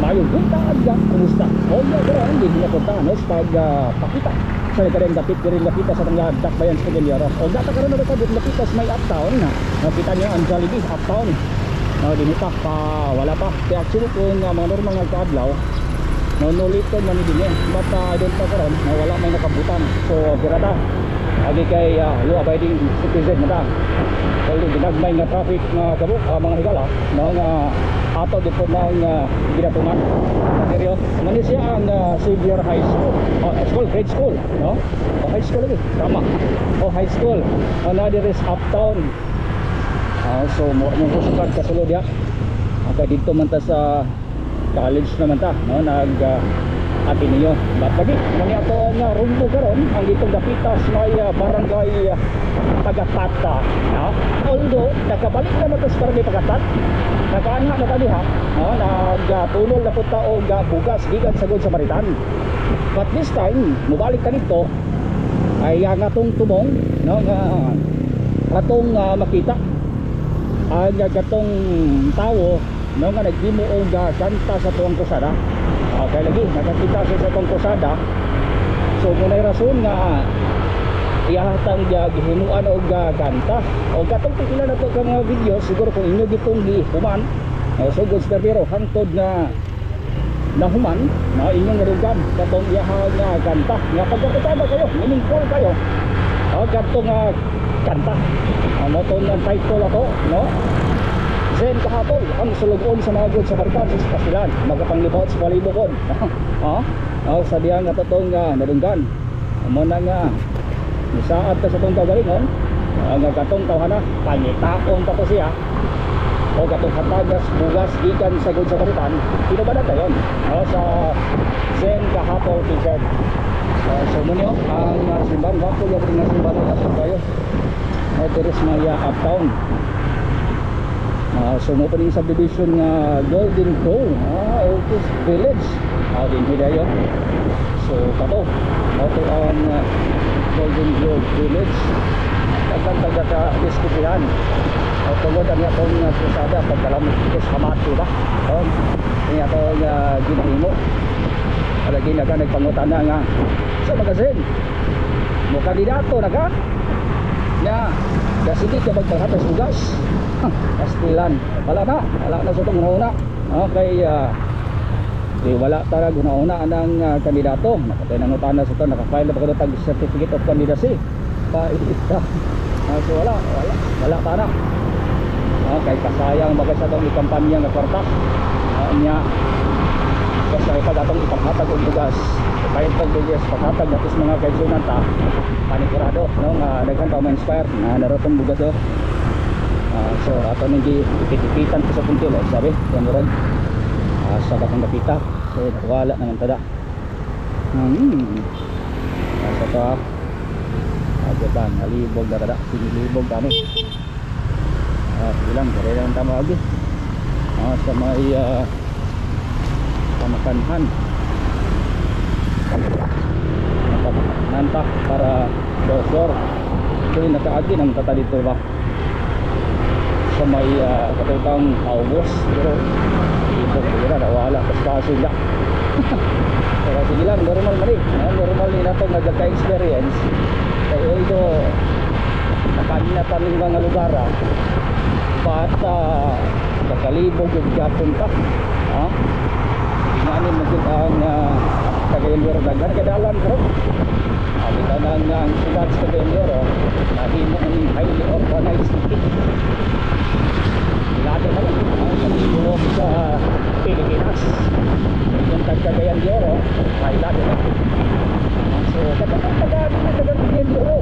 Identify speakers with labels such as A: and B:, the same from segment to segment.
A: tayo buntag kumusta o ganoon hindi na punta no pag pakita sa kadang dapit ko rin lapita sa tangla dakbayan sa Galiaros o data karon na sa lapita sa may uptown na nakita niyo ang Jollibee uptown dinita pa wala pa kaya actually kung mga normal nga kaadlaw no nuliton man din eh but don't pa karon wala may nakabutan so pirata agi kay law abiding citizen na ta although ginagmay nga traffic nga kabuk mga higala no nga ato dito ng ginatungan seryo man siya ang Xavier High School school grade school no high school lagi tama high school na there is uptown so mo sukat kasulod ya okay dito man ta sa college naman ta no nag Ateneo but lagi mani ato nga rumbo karon ang itong dapitas may barangay Pagatata no although nakabalik na to sa barangay Pagatat nakaanha na tadi ha no nagtunol na punta og bugas gikan sa Samaritan but this time mubalik ka nito ay nga tong tumong no nga atong makita ang gatong tawo no nga naghimo og kanta sa tuwang kusada okay lagi nakakita sa tuwang kusada so munay rason nga ihatang gihimuan og kanta o katong pila na to ka mga video siguro kung inyo gitong gihuman sugod sa pero hangtod nga nahuman na inyong narugan katong iyaha nga kanta nga pagkakita kayo meaningful kayo o katong kanta mo to nga title ato no Zen kahapon ang sulugon sa mga good sa Samaritan sa Pasilan magapanglibot sa palibukod sa diyan nga totong narunggan mo na nga isaad ta sa tong kagalingon ang katong tawhana pangitaon ta to siya o katong hatagas bugas gikan sa good sa Samaritan pinabada tayon sa Zen kahapon t-shirt so mo niyo ang simbahan wapo yung ring simbahan sa kayo there is Maya uptown so mo pa rin subdivision nga Golden Grove Otis Village din hidayo so kato ito ang Golden Grove Village agad taga diskusihan tungod ang itong krusada pagkalamit ito sa kamati ba yung itong ginahimo lagi na ka nagpangutana nga sa magazine mo kandidato na ka nga sige ka magpaghatas bugas Pastilan wala na sa itong una kay wala talaga una ng kandidato nakatay ng utana sa ito nakafile na pagkatag certificate of candidacy paita so wala para kay kasayang baga sa itong ikampanya nga kwarta niya kasi pag atong ipaghatag og bugas kahit pag bugas paghatag natis mga kaigsunan ta panigurado no nga daghan pa ma-inspire na narotong bugas so ato nang ipitipitan ko sa puntil sabi kamurag sa batang dapita so wala naman tada sa to ajaban halibog na tada sinilibog kami ilang kaya lang tama lagi sa may pamakanhan nanta para dosor ito yung nakaagi ng tata dito ba sa may katutang August pero ito kira na wala kasi sila pero sige lang normal mali normal din nato nagka-experience kaya ito nakanina rin mga lugar bata nakalibog yung gapunta nga magiging ang Cagayan daghan kadalan pero kita na ang siyudad sa Cagayan nahimo ang highly organized city ilado na lang ang sa Pilipinas yung Cagayan de Oro ilado na so taga Cagayan de Oro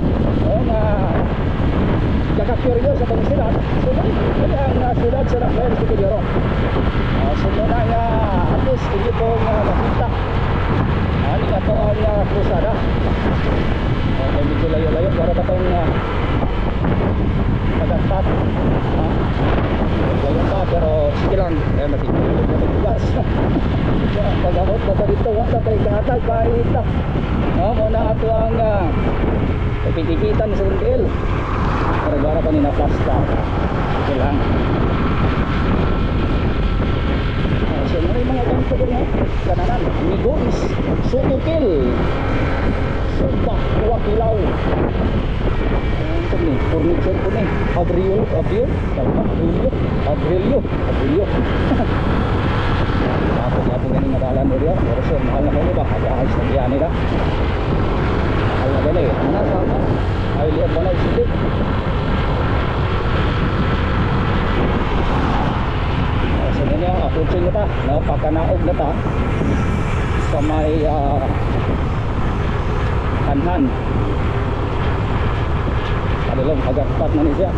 A: kaka-curious sa pang siyudad so ang siyudad sa Cagayan de Oro so muna nga at least hindi po nakita ano nga ito ang krusada medyo layo-layo para ba itong Pagattat layo pa pero sige lang matitulog na magbugas pag-amot na pa dito wala tayo kahatag kahit muna ito ang pipitikitan sa until para pa nina pasta sige lang so may mga sa kanya kananan Migo is Sutukil Subak Wakilaw ito ni furniture ko ni Abrilio Tapos ganing nakalan mo rin pero sir mahal na kayo ba kaya-ayos na kaya nila mahal na gani ano na sama ay liyan ba na isipit so ganyan yung approaching na ta napakanaog na ta sa may kanhan kanilang agakpat na niya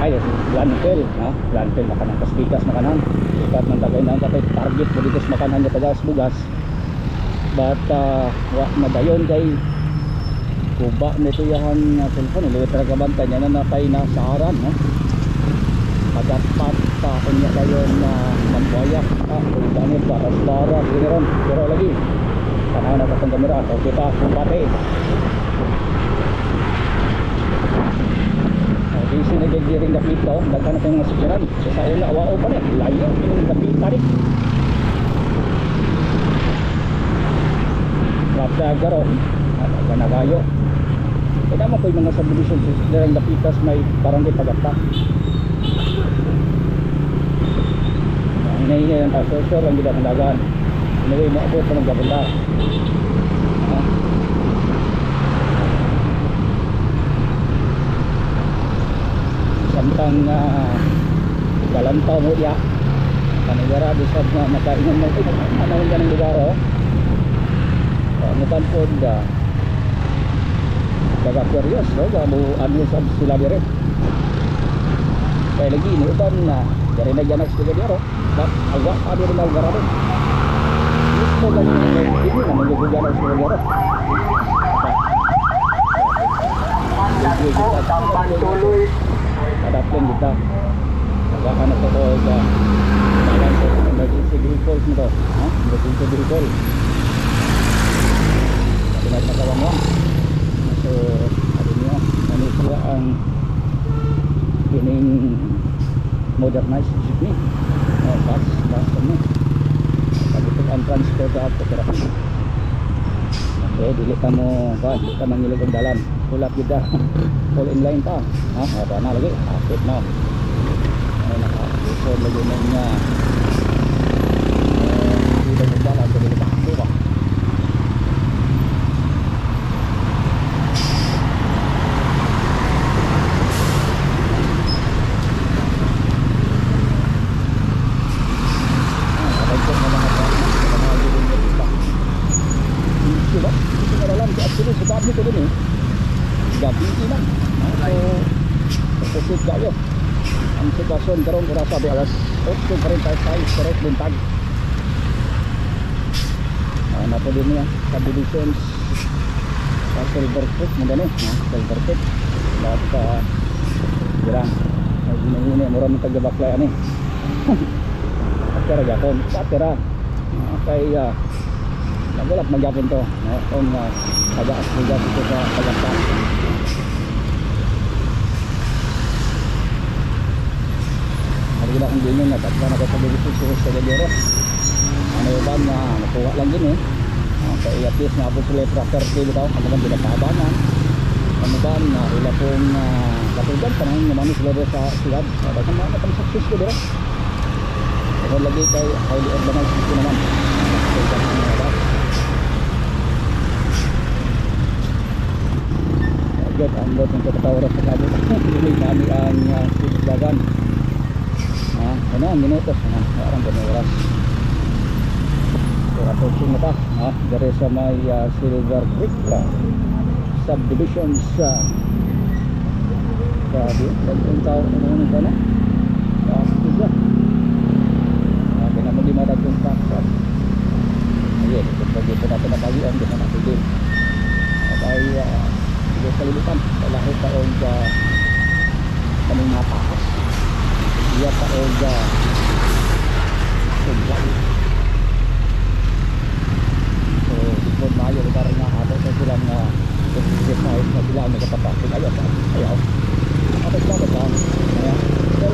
A: ay landfill landfill makanang kaspikas makanan ikat ng tagay na kapay target mo dito sa makanan niya tagas bugas but madayon kay kuba nito yahan telephone liwit ragabanta niya na napay nasaharan agakpat pa kanya kayon na mambayak kung ganit para giniron pero lagi tanaw na katong kamera okay pa kumpate busy na gigiring dapit daw daghan na tayong mga sikiran so sa una wao pa rin layo yung dapit tarik rapta garon at ganagayo kaya naman ko yung mga subdivision sikiran dapitas may barangay pagata hinahinay ang tasosyo lang gila mandagan anyway maabot pa ng gabanda samtang galantaw mo ya kanigara bisad na makainan mo anong ganang lugar mukan po baga curious gamu ano sila dire kaya lagi ini uban na dari na janak sila dire but agak ada rin ang garado gusto lang ini na magjajanak sila dire tampan tuloy adaptin kita agak na to sa emergency vehicle nito emergency vehicle pinagkakawan so ano niya ano sila ang kining modernized jeepney bus ni pagkita ang transport at operasi okay dili ka mo ba dili ka mangilig ang dalan kulap kita all in line pa apa na lagi akit na ay naka-record lagi na niya dito mo dalan dili ka ba ang sitwasyon karon kung sabi alas 8:45 correct buntag na po din niya subdivisions sa Silver Creek mo gani Silver Creek dapat girang ay ginahini mura mo taga-baklay ani atira gapon atira kay nagulap magyapon to kung taga-asligat ito sa Pagatan gila ang ganyan na tapos nakasabigit sa Gadero ano yung ba na nakuha lang din kaya at least nabot sila tracker kayo daw ano bang pinatabangan ano ba na ila pong katugan panahon naman sila sa siyad baka mga pang success ko dito pero lagi kay highly organized ito naman agad ang lot ng katawara sa kabot hindi kami ang dagan ano ang minutos parang ganun oras so approaching na pa dari sa may Silver Creek subdivisions grabe bagong tao ano ka na isa kaya mo di madagong taxas ayun pag ito natin napagian di na napili ay hindi sa lilipan lahit taon sa kaming napakas iya taoga sebelah so buat mayo lugar nga ato sa sila nga kung na sila may kapapasok ayaw apa sa ba ayan pero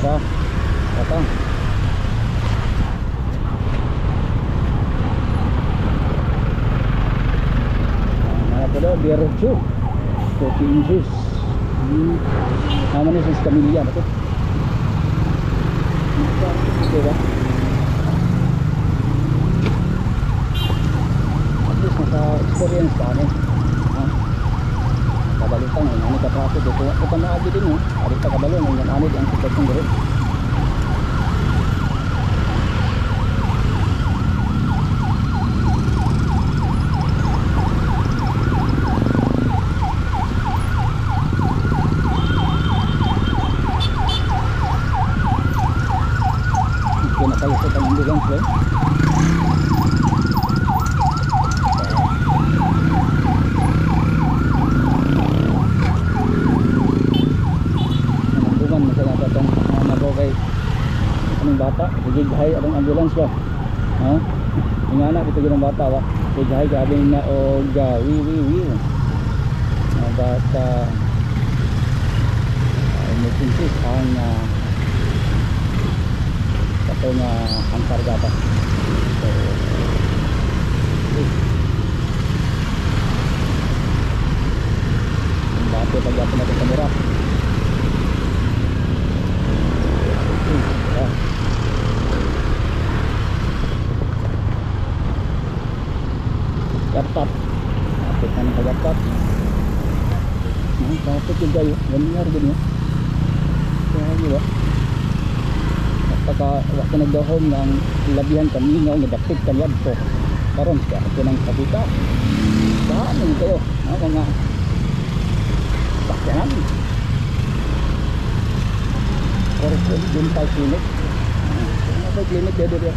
A: Tara. Ito. Mga pala, Berjo. 40 inches. Naman yung Camilla na ito. Diba? At least nasa experience pa kami. Kabalitan eh, ano katraso dito. Ito na agi din eh. Alit pa kabalon, ang anid ang sitwasyon dito. Kayo sa itong ambulance eh. Nangbugan mo sa itong nagaw kay anong bata, sigighay anong ambulance ba ha? Yung anak ito yung bata ba sigighay galing na o wiwi bata emergency ang itong ang kargata. So dati pag-apo natin sa mura laptop kapit na ng pag-laptop kapit yung gayo ganyan rin yun kaya yun pagka waktu nagdahom ng labihan kami nga nadapit kanyad po karon kaya ito ng kapita saan kayo mga bakyanan or dental clinic may clinic dito rin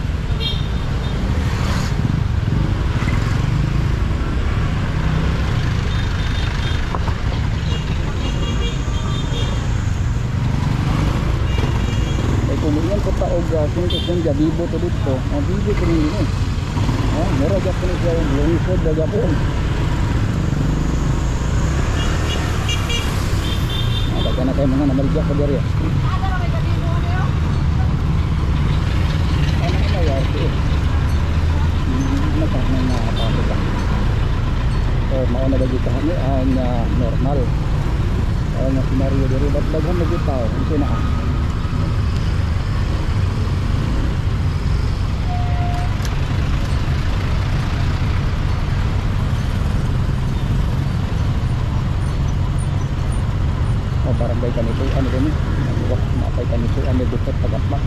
A: kumulian ko taog kung Vivo to dito Vivo ko rin yun mura dyan ko siya yung lungsod na Japon baka na kayo mga namarigya ko dyan ano na yarte nakahang na kapapita so mauna ba dito kami ang normal ang scenario dito ba't daghang nagitaw ang sinaka barangay kanito ano din mapay kanito ano dito pag-atmak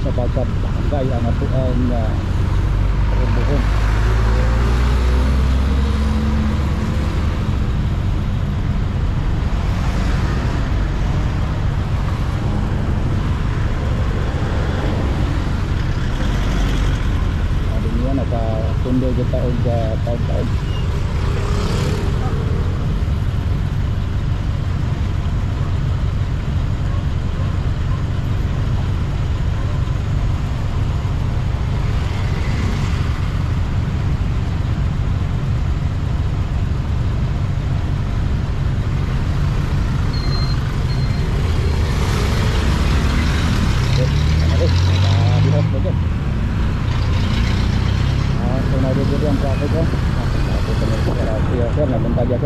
A: sa bagad barangay ang ato ang buhon ano niya nakatundo kita og taon-taon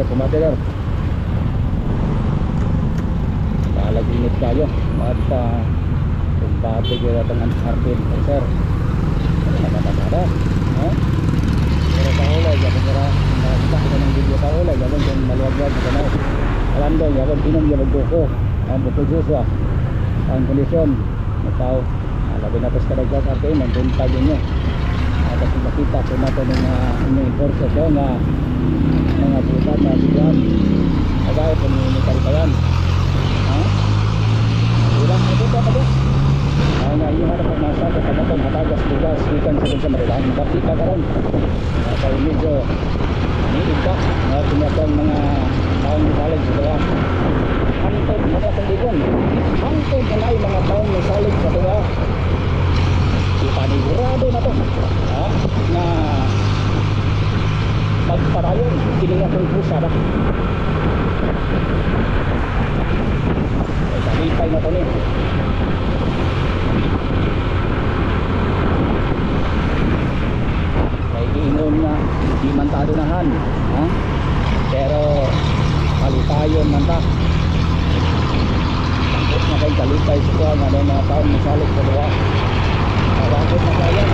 A: kumater init kayo at kung pati kayo itong harbin sir nakakada pero kahulay yapon kira nakakita ko ng video kahulay yapon kung maluwag-wag na alando yapon pinong yapon buko ang buko juice ang kondisyon ng tao labi na tos kadagdag at kayo magbuntag nyo at kung makita po natin ng inyong importasyon na mga butat na bigyan agay pamimital pa yan ilang ito pa ba na iyo harap ang nasa sa kamatong hatagas bugas ikan sa Marilang makapita ka ron kaya medyo niigka na tumatang mga taong salig sa tuwa hantod mga sandigon hantod na ay mga taong salig sa tuwa ipanigurado na to na magparayon kininga kong pusa ba ay kapitay na to niya man ta adunahan, ha? Pero kalipayon man ta. Tapos na kay kalipay sa kuha nga mga taon masalik sa duwa. Tawagod na kaya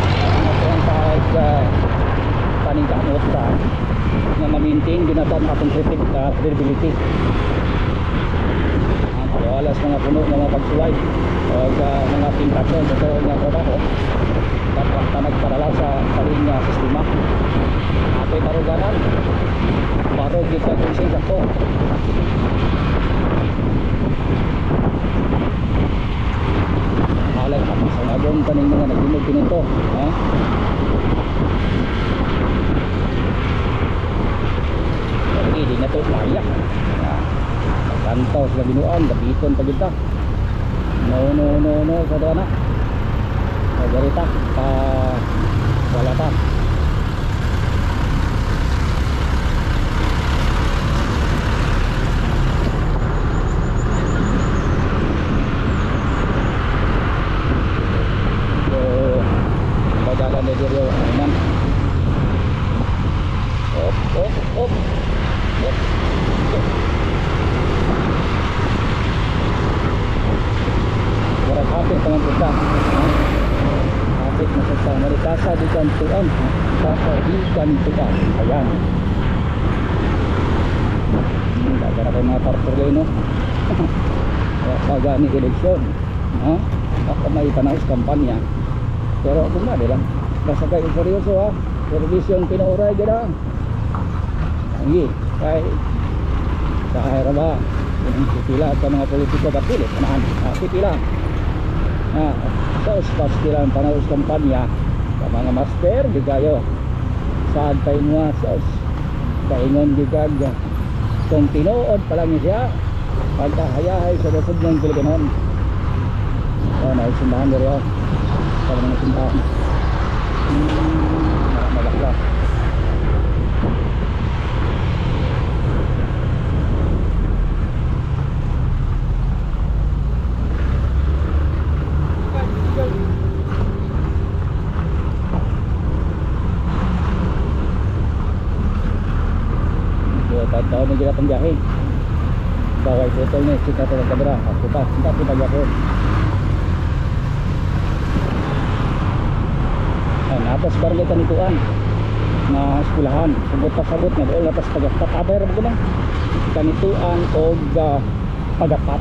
A: ano po ang tawag paningkamot ta nga ma-maintain ginatan atong credibility. Alas mga puno ng mga pagsuway o mga pintakon sa nga trabaho dapat na nagparala sa paling sistema ako'y maruganan marog kita kung siya ko halag sa nagong kaning mga nagdinog kinito, ha? Hindi na ito layak kantaw sila binuan, dapiton pa kita. No sa doon na magarita pa wala pa so bagalan na dito naman op hapit dengan kita hapit masasang marikasa di kantuan kasa di kantuan ayan gara-gara kayo mga parturgay no pagani eleksyon ako may panahos kampanya pero ako nga dilang basta kayo seryoso ha servisyon pinauray gada hindi kay sa kahira ba pipila sa mga politiko batilit pipila sa pastilan panahos kampanya sa mga master di kayo saan tayo mga sos kaingon di kag kung tinuod pa lang siya pagkahayahay sa dasod ng Pilipinon naisimbahan nyo sa mga simbahan malakla taon na gila panggahe baway putol na sika ito ng kamera ako pa hindi ko pag-ako natas barangay kanituan na eskulahan sabot na doon natas pagapat abay rin ko lang kanituan o pagapat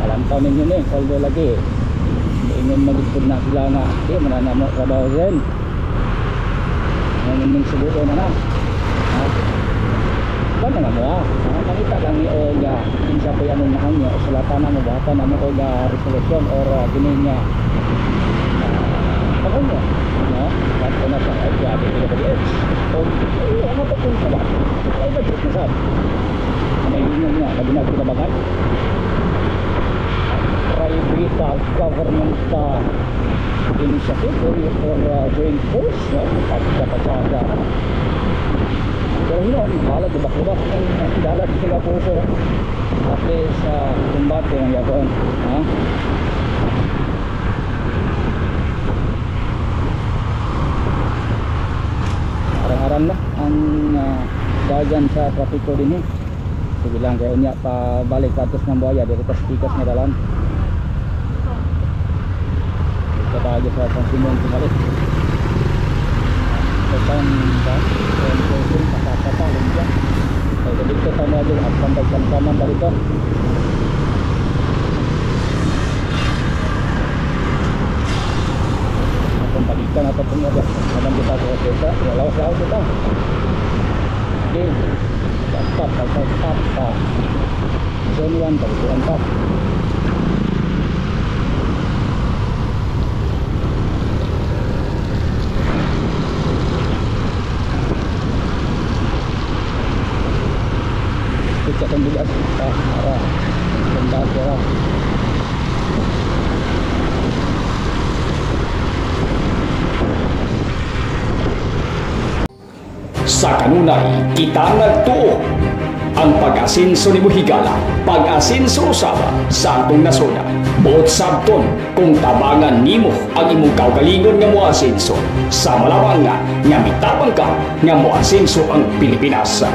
A: alantaw ninyo ni although lagi ingin magigpod na sila nga mananamo trabaho rin ngayon siguro na ba na nga mo nakita lang ni Oga kinsa po yan ang nahangyo sulatan na mo bata na mo Oga resolution or gininya pagkanya at na sa idea di PWH o ano pa kung sabat ay ba dito sa may yun nga kabinag kinabangan private government initiative or joint force pagkakasada pero yun bahala dibak-dibak dalat sila po so at least kumbate ng yakoon arang-arang na ang dagan sa trapiko din sige lang kayo niya pabalik katos ng buhaya dito sa stikas na dalan tayo sa San Simon Tumalik Ipang ba? Ipang pakakatalong dyan kaya dito tayo na dyan at pantay-pantaman ba dito kung balikan natin ito nga dyan naman kita sa kesa walaw-saw kita okay dapat pagkakap zone 1 pagkuhan pa itong bigas para ganda ko.
B: Sa kanunay, kita nagtuo ang pag-asinso ni Higala, pag-asinso usaba sa atong nasona. Buot sabton kung tabangan nimo ang imong kaugalingon nga moasinso sa malawang nga mitapang ka nga moasinso ang Pilipinas.